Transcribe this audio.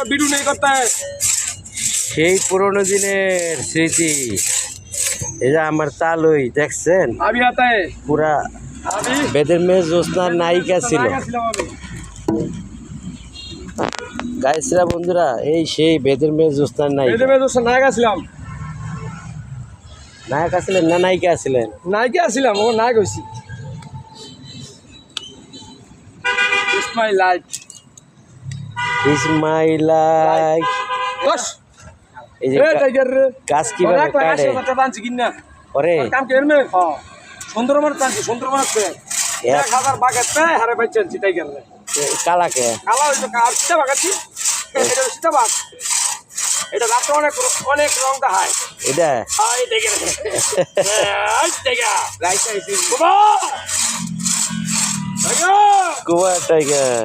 video नहीं करता है সেই পুরনো দিনের স্মৃতি এই যে আমার চালুই দেখছেন अभी आता है পুরা अभी বেদের মেয়ে জ্যোৎস্নার নায়িকা ছিল গাইসরা বন্ধুরা এই সেই বেদের মেয়ে জ্যোৎস্নার নায়িকা में तो नायका ছিলাম নায়িকা ছিলেন না নায়িকা ছিলেন नायिका ছিলাম ও নায়ক হইছি It's my life is my life boss এই যে এ টাইগার গাছ কিভাবে অনেক কাটে লাগাইছে কথা বানছি কিনা ওরে কাম কেন মে হ্যাঁ সুন্দরবন টানছি সুন্দরবন আছে 1000 বাগাতে হারে বাইছেন টাইগার কালাকে কালা হইতো কার সিটা বাগাছি এটা সিটা বাগ এটা রাতে অনেক অনেক রং দেখায় এটা I tiger I tiger right আইছি বাবা টাইগার কুয়া টাইগার